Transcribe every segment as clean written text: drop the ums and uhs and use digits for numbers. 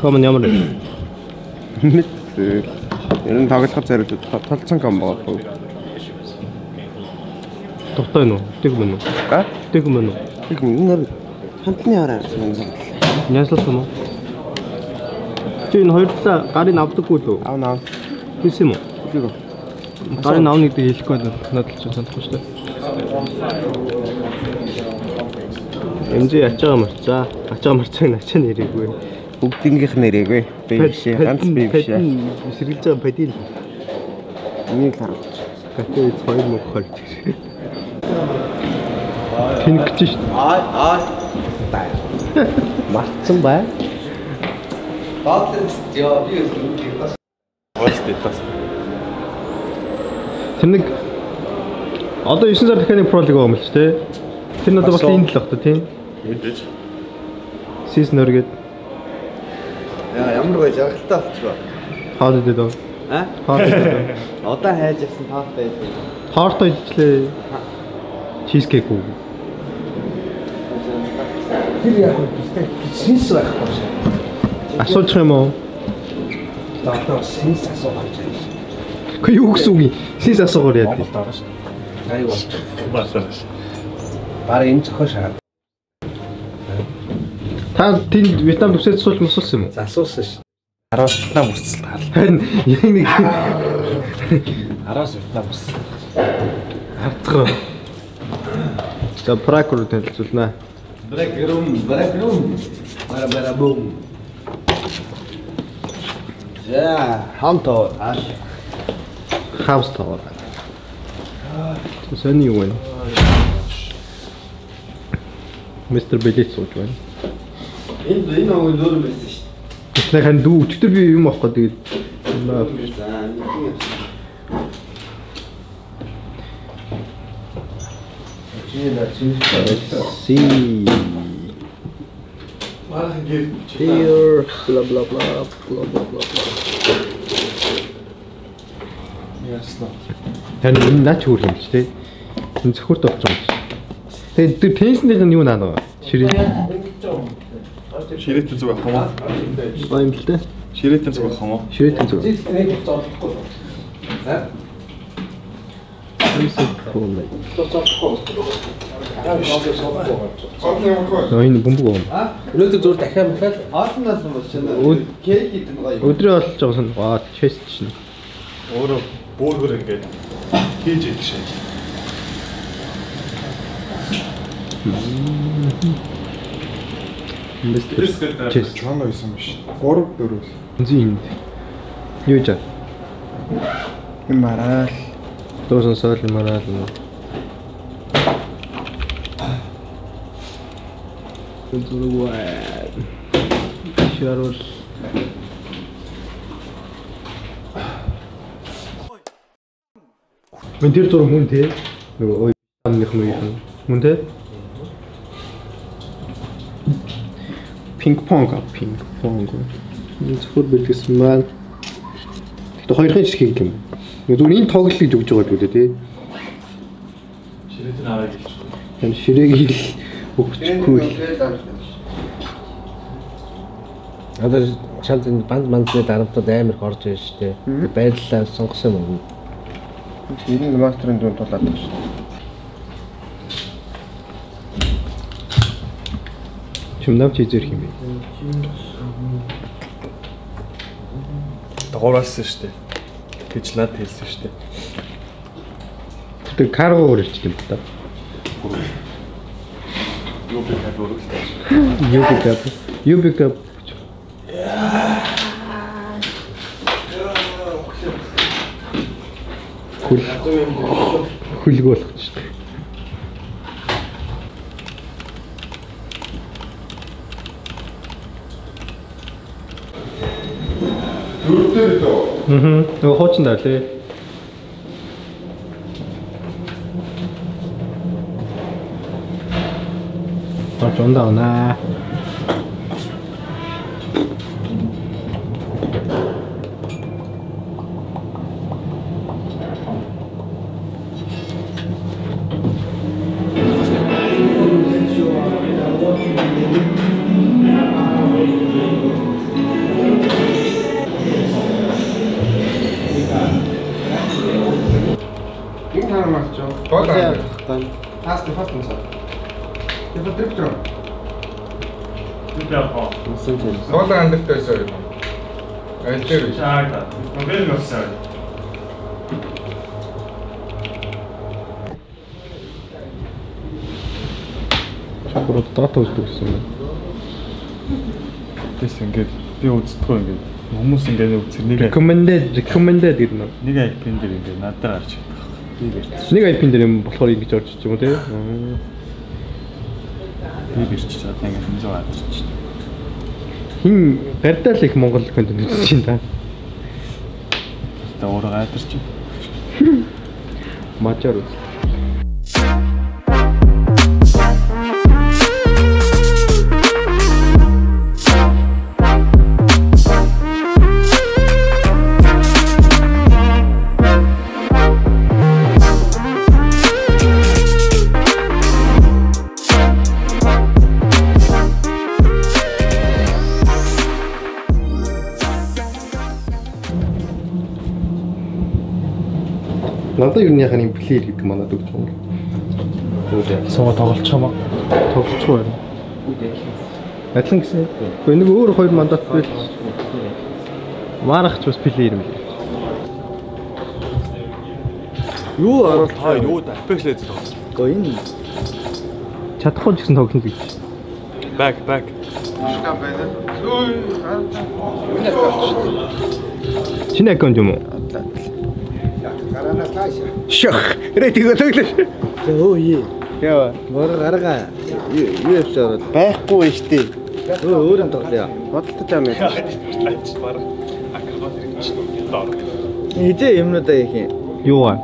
Том нь ямар вэ? Мэдээ. Ер нь тоглоход зориулж толцсон ком байгаа. Тогтой нь уу? Тэг мөн үү? А? Тэг мөн үү? Тэг мөн. Хамтны хараа сонсон. Нясласан уу? Чи энэ хоёр талаа гарыг авдаггүй лөө? Аав. Хийсэн юм уу? Хийв. Гарыг авна гэдэг хэлэхгүй надад ч санахгүй шүү дээ. Эмзээ ачаа марцаа. Ачаа марцааг начаа нэрээгүй. Бүгднгийнх нэрээгүй. Би бишээ. Ганц би бишээ. Сэргэлж байгаа падил. Энийг хараад. Гэтээ хоёр мөх хол. Тэнэгч шүү дээ. Марцсан бай. Ja, wie ist das? Was ist das? Тэнэг одоо 9 сар дахианы Pro League байгаа юм л ч тий. Тэр нь одоо бас энэ л баг та тийм. Мэдээж. Season өргээд. Яа, ямар гоё жаргалтай болчихвоо. Хаад идэв дөө. А? Хаад идэв. Одоо хайж явсан таатай байдаг. Хортой идчихлээ. Cheesecake үү? Тэр яг үстэй синс байхгүй шээ. Асуучих юм уу? Одоо синс асуух гэж байна. Гэхдээ юу гэсэн үг юм? Синс асуугаар яа. Ай бол. Бараа энэ зохио шахаад. Та тэнд Вьетнам төсөөд суулж мосуулсан юм уу? Асуусан ш. 10-аас Вьетнам үсэлт хаал. Харин яг нэг 10-аас Вьетнам үсэлт. хавцгаа. За пракур танилцуулнаа. Бракрум. Бара бум. За, хамтоо ааш. Хаус тавар. Тэсэний юу вэ? Мистер Белэт сууж байна. Энэ нөгөө дөр байсан ш. Тэснийхэн дүү өчтөр би юм авах гэдэг. See. Here, blah blah blah blah blah blah. Яаснаа. Тань энэ наач хөрх юм ч тий. Энэ зөвхөрт болж байгаа юм. Тэгээд тэр тенснийх нь юу наа? Ширээтэй зүг авах юм уу? Баа юм л дээ. Ширээтэй зүг авах юм уу? Ширээтэй зүг. Нэг зодлохгүй. За. Энэ бөмбөг юм. Өнөөдөр зур дахиад мөхөл оолноос юм бол шинэ кейк гэдэг гоё. Өдрөө олж байгаа сан. Аа, чест чинь. Өөрөө бөөгөр ингээд хийж идэх шээ. Чест. Чоно байсан биш. 3-4. Зин. Юу жаа? Энэ мараал. Доосон соол мараал юм. Зүрхваа. Шарул. Мен тэр зур хүн те. Нөгөө ой амных мөн. Мөн те. Пинг понг. Энэ зөвхөр бэлгэсэн маань. Тэгтээ хоёрын шиг хийх юм. Зүгээр энэ тоглолт гэж өгж байгаа гэдэг тий. Ширээтэй аваад гэж. Энэ ширээг өгчихгүй. Одоо чамд энэ бандны дарамтууд амар их орж байна шүү дээ. Баярлалаа сонгосон юм. Энэ мастерын дүн тулаад байна шүү. Чимнав чи зэрх юм бэ? Дагуулсан шүү дээ. Гэж над хэлсэн шүү дээ. Тэр карго өрөлчтэй юм та. Юбик. Хөлг болох шүү дээ. Дөрөвдөр дөө. Нөгөө хуучин даа лээ. Онда онаа. Стефан Муса. Стефан директор. Япон. Соолон андертайсаа юм. Аль дээр вэ? Чаага. Модель носоо. Чамруу дата үздэг гэсэн юм. Тэс ингээд би үздэггүй ингээд хүмүүс ингээд үзэр нэг Recommended гэдэг нь. нэг IP-н дээр ингээд надад гарч ирдэг. Би бэрч. Нэг IP дээр юм болохоор ингэж орж ич юм уу те? Би бэрч чад ингээд 100 гадарч. Хин гардаа л их Монгол контент үзэж чинь та. Тэ өөрөө гадарч. Мачаар үз. Надад юу нэг юм плеер гэдэг манад өгч байгаа юм. Суугаа тоглолцоомоо. Тоглохгүй байна. Адилхан гэсэн. Гэхдээ нэг өөр хоёр мандат бил. Марахч бас плеер юм. Юу оруулах Та юу Apex Legends тоглож. Гэхдээ энэ Чадахгүй ч гэсэн тоглоно гэж. Back. Шкаф байна. Чиний аккаунт юм уу? Шах. Рэдиго тоглож. өө ий. Яа. Мөр гаргаа. UFC ороод Байхгүй штэ. өөр юм тоглоё. Бодолтой юм яа. Эдээ юмнуудаа их юм. Юу аа?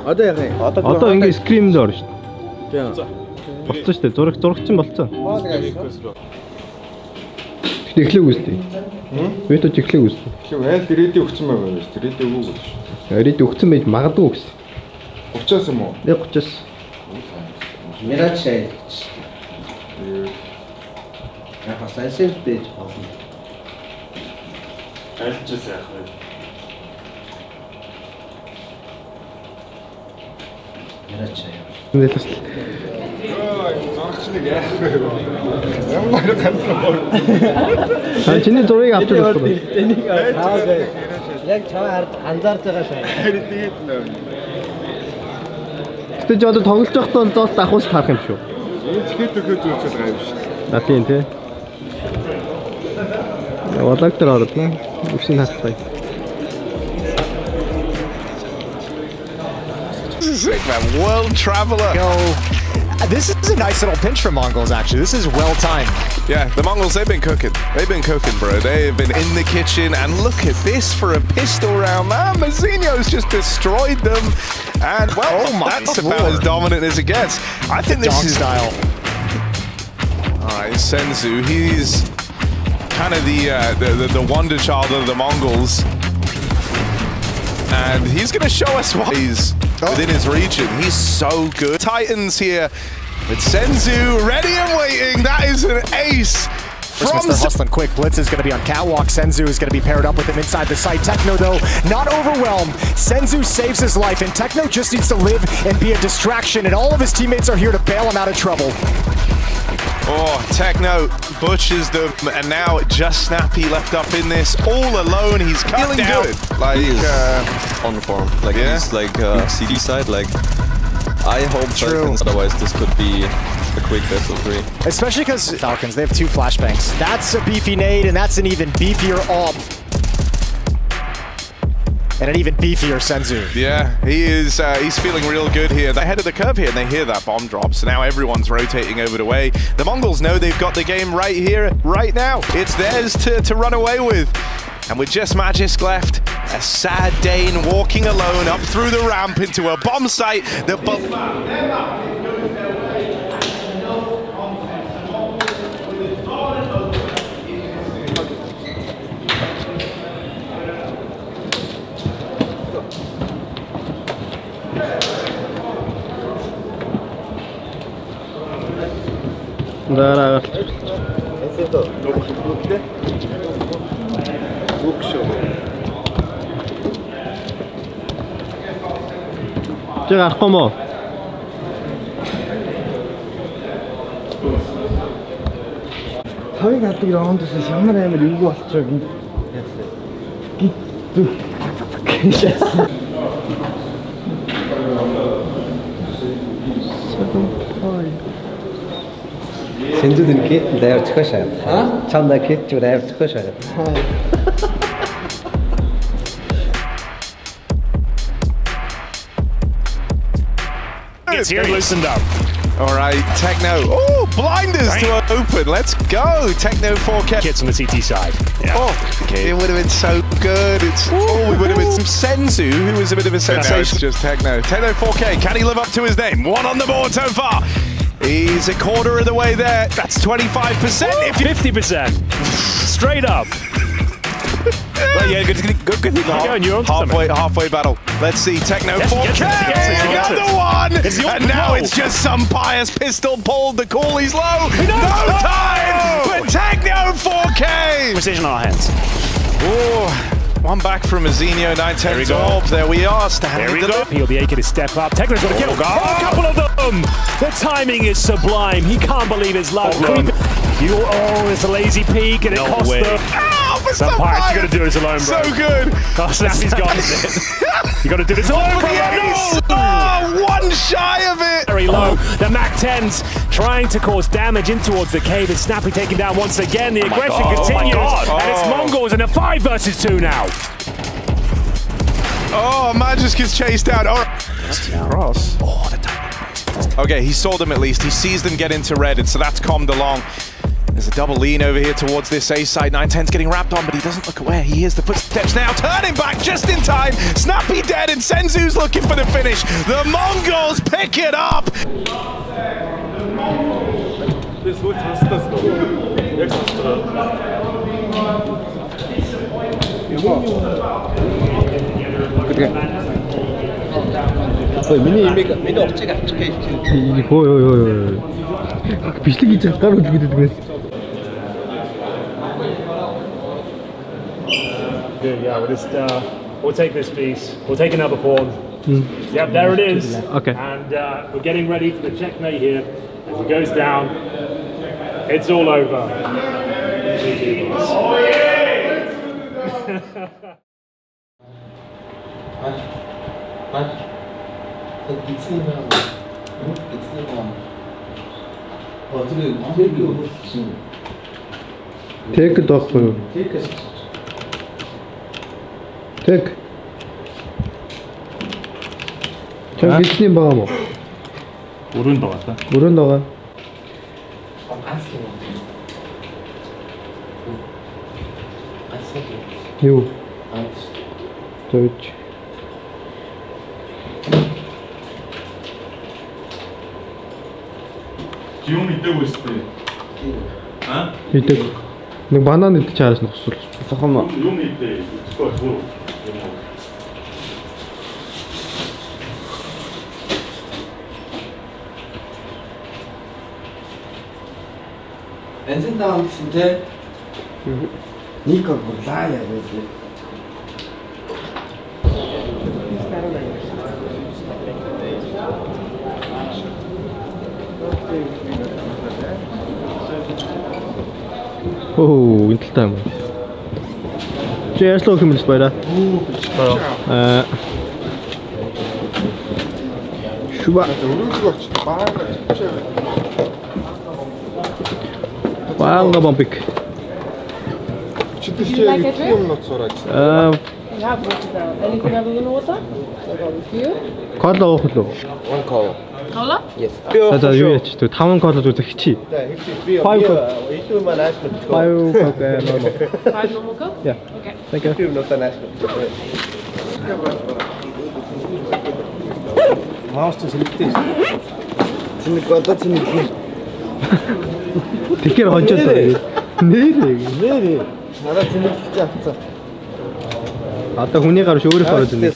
Одоо яг юм. Одоо ингэ скримд орно штэ. Тийм. Болцсон штэ. Зурагчин болцсон. Эхлэх үстэй. Вето эхлэх үстэй. Тэгэхээр айл рэди өгсөн байгаа юм шүү. Рэди өгөөгүй шүү. Рэд өгсөн байж магадгүй гэсэн. 30-аас юм уу? 30-аас. Мирач шээ. Яг сайн пэйж болно. Альчээс яах вэ? Мирач шээ. Нэлээс. Зурагчныг яах вэ? Ямар Аа чиний зургийг авч байгаа юм. Энийг аваад яг чамаа анзаарч байгаа шээ. тэгээд нөө. Тэгэж одоо тоглож байхдаа зоос давхус тарах юм шүү. Энэ тэгэхэд өгөөд үзэж байгаа юм шүү. На тийм тий. Валагтар ороод нэ. Үсийн хаттай. World Traveler. This is a nice little pinch from Mongols, actually. This is well timed. Yeah, the Mongols, they've been cooking. They've been cooking, bro. They've been in the kitchen, and look at this for a pistol round. Man, Mazzinho's just destroyed them. And, well, that's about as dominant as it gets. I think this is... style. All right, Senzu, he's kind of the wonder child of the Mongols. And he's going to show us why he's within his region. He's so good. Titans here with Senzu ready and waiting. That is an ace. They're hustling quick. Blitz is going to be on catwalk. Senzu is going to be paired up with him inside the site. Techno, though, not overwhelmed. Senzu saves his life, and Techno just needs to live and be a distraction, and all of his teammates are here to bail him out of trouble. Oh, Techno butchers them, and now just Snappy left up in this all alone. He's feeling good. Like on form, like he's like CD side. Like I hope Falcons, otherwise this could be a quick best of 3. Especially because Falcons, they have 2 flashbangs. That's a beefy nade, and that's an even beefier AWP. And an even beefier Senzu. Yeah, he is. He's feeling real good here. They're ahead of the curve here, and they hear that bomb drop. So now everyone's rotating over the way. The Mongols know they've got the game right here, right now. It's theirs to run away with. And with just Magisk left, a sad Dane walking alone up through the ramp into a bomb site. Дараагаар Жиг арахгүй мó. 5 гадаг раундаас ямар амар юу болчихоо гин. Сэнзүүд нэг лайв зөхөшаа. Чамда кит ч лайв зөхөшаа. It's here loosened up. All right, Techno. Oh, blinders to open. Let's go. Techno 4K. Kids on the CT side. Yeah. Oh, it would have been so good. We would have been some Senzu, who was a bit of a sensation. Just Techno. Techno 4K. Can he live up to his name? 1 on the board so far. He's a quarter of the way there. That's 25%. 50%. Straight up. Well, yeah, good thing. Halfway battle. Let's see, Techno 4K, another one! And now it's just some pious pistol pulled. The call, he's low. No time! But Techno 4K! Precision on our hands. Oh, one back from Azinho, 9-10 orb. There we are, standing There we go. He'll be aching to step up. Techno's got a kill. A couple of them! The timing is sublime. He can't believe his luck. It's a lazy peek, and it costs them. Some Pious, you got to do this alone, bro. So good. Oh, Snappy's got it. You got to do this alone, bro. Oh, one shy of it. Very low. The Mac-10's trying to cause damage in towards the cave. It's Snappy taken down once again. The aggression continues. And it's Mongols in a 5 versus 2 now. Oh, Magisk gets chased down. All right. Cross. Oh, the timing. Okay, he saw them at least. He sees them get into red, and so that's calmed along. There's a double lean over here towards this A side. 9-10's getting wrapped on, but he doesn't look aware. He hears the footsteps now, turning back just in time. Snappy dead, and Senzu's looking for the finish. The Mongols pick it up. Good, yeah, we'll take this piece. We'll take another pawn. Yep, there it is. Okay. And we're getting ready for the checkmate here. As it goes down, it's all over. Oh, Take it off. Take. 저 미친님 봐봐 뭐. 모른다 같다. 모른다가. 요. 저 있지. 기용이 뜨고 있을 때. 아? 이때. 너 만나는 때 잘했어. 잠깐만. 기용이 때 스코어 뭐? 엔진 나왔는데 니가 몰라야 되지. Oh, Intel time. JS low coming spider. Shuba. Wow, no bumpik. Do you like a drink? Yeah, anything other than water? Cola авах уу? One call. Cola? Yes. За юу яач тэр 5 кола зүг хичи. 5 Coke. 5 Coke. No. 5 normal Coke? Yeah. Okay. Thank you. Master select. Цэник одоо цэник. Тэгэхээр хончоод нэрээ. Надад цэник гэж авцаа. Одоо хүний гарш өөрөөх ороод байна.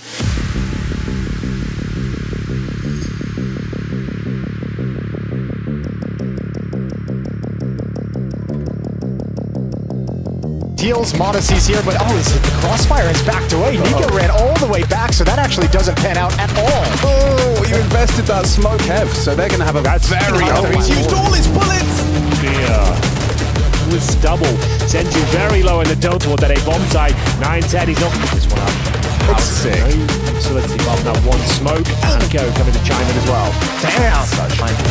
Deals Modessy's here, but the crossfire is backed away. Nika ran all the way back, so that actually doesn't pan out at all. Oh, you invested that smoke, Hev, so they're going to have a very hard. He's used all his bullets. Yeah. was double. Senzu very low in the tilt toward that A bomb side. 9-10, he's not this one up. It's sick. Facility above now, one smoke, and Go coming to chime in as well. Damn!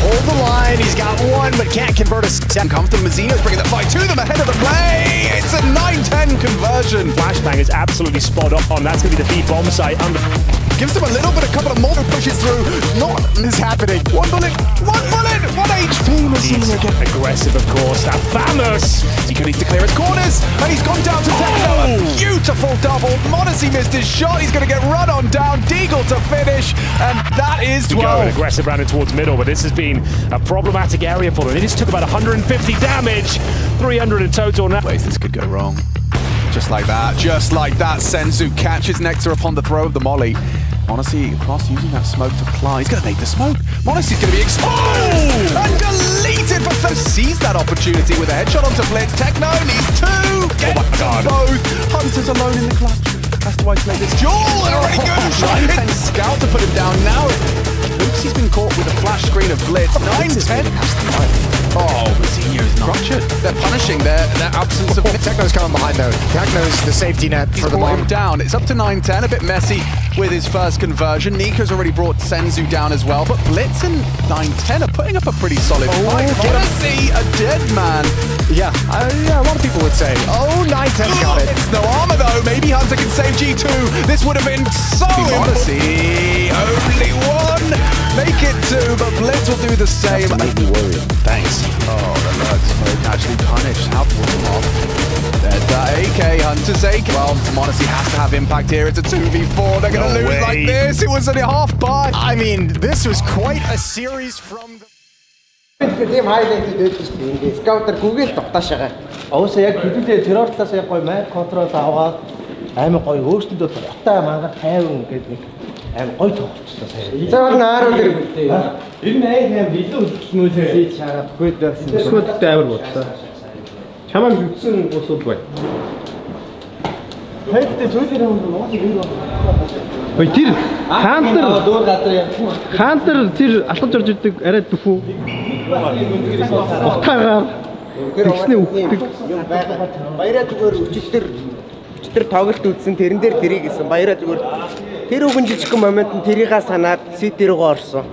Hold the line, he's got one, but can't convert a second. Comfortable, Mazzino's bringing the fight to them ahead of the play. It's a 9-10 conversion. Flashbang is absolutely spot on. That's going to be the B bomb site under. Gives them a little bit, a couple of more pushes through. Not is happening. One bullet, 1 HP. Mazzino again. Aggressive, of course. That Famous. He needs to clear his corners, and he's gone down to Techno. A beautiful double. m0NESY missed his shot. He's going to get run on down. Deagle to finish, and that is 12. Going aggressive round towards middle, but this has been a problematic area for them. It just took about 150 damage, 300 in total now. This could go wrong. Just like that, Senzu catches Nectar upon the throw of the molly. m0NESY across using that smoke to fly. He's going to make the smoke. m0NESY's going to be exposed and deleted, but sees that opportunity with a headshot onto Blitz. Techno needs two. Get both. Hunter's alone in the clutch. Has to isolate this duel. And already good. Trying Scout to put him down now. Oops, he's been caught with a flash screen of Blitz. 9-10. Oh, Mazzino's not. They're punishing their absence of... Techno's coming behind though. Techno's the safety net for the brought bomb. him down. It's up to 9-10, a bit messy with his first conversion. NiKo's already brought Senzu down as well, but Blitz and 9-10 are putting up a pretty solid fight. m0NESY, a dead man. Yeah, a lot of people would say, oh, 9-10's got it. It's no armor though. Maybe Hunter can save G2. This would have been so m0NESY, only one. Make it two, but Blitz will do the same. Thanks. Oh, the Lurk smoke actually punished. How pulled him off. There's that AK, Hunter's AK. Well, m0NESY has to have impact here. It's a 2v4. They're going to lose like this. It was only half by. I mean, this was quite a series from the... Тийм хайлайт дэвдэж ингээд скаутер гүгээл тогтоож байгаа. Уусаа яг хэдүүлээ террор талаас яг гоё майк контрол аваад амар гоё өөрсдөдөө утаа мангар тайван ингээд нэг амар гоё тоглолцсон сая. За бол нааруу дэр. Энэ нэг билүү үлдснүүлээ чараад хөөд байсан. Эсвэл амар бодлоо. Чамайг үтсэн усуд бай. Хайдтай зүйлээр нуус юу Ой тэр Хантер тэр алхаж орж идэг арай дөхүү. Утаагаар тэгснэ үхдэг. Баяраа зүгээр өчтөр тоглолт үзсэн тэрэн дээр тэрийг хийсэн. Баяраа зүгээр тэр үгэн жижиг момент нь тэрийгээ санаад сит рүүгээ орсон.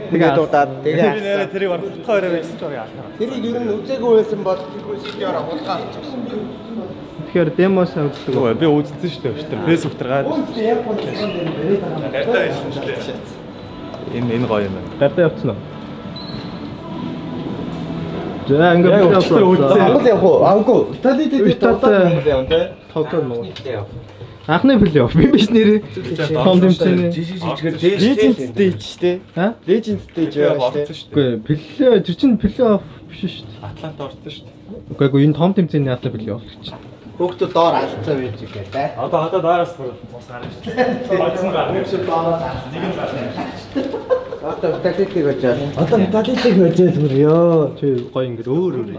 Тэгээд удаад тэгээд тэрийг утгаа өрөө байсан ч яах вэ? Тэрийг ер нь үзээгүй байсан бол тэргүй ситээр хулгай авчихсан. Тэгэхээр демосаа үздэг. Би үзсэн шүү дээ. Facebook дээр гайд. Гайдаа байсан шүү дээ. Энэ гоё юм байна. Гайдаа явцсан уу? За ингээд Англ явах уу? Англ. тоглоно. Анхны плей-офф би биш нэрээ. Том дэмцэнэ. Legend stage тий. Legend stage яваа шүү дээ. Үгүй плей тэр чинь плей-офф биш шүү дээ. Атланта орсон шүү дээ. Үгүй энэ том дэмцэний яатаа плей-офф гэж. Хүүхдүүд доор алдсан байж байгаа те. Одоо даараас бус гарна шүү дээ. Бодсон гарна. Нэг шиг доороос нэг нь гарна. Одоо статистик гэж. Одоо статистик гэж зүгээр ёо. Чи гоё ингээд өөр.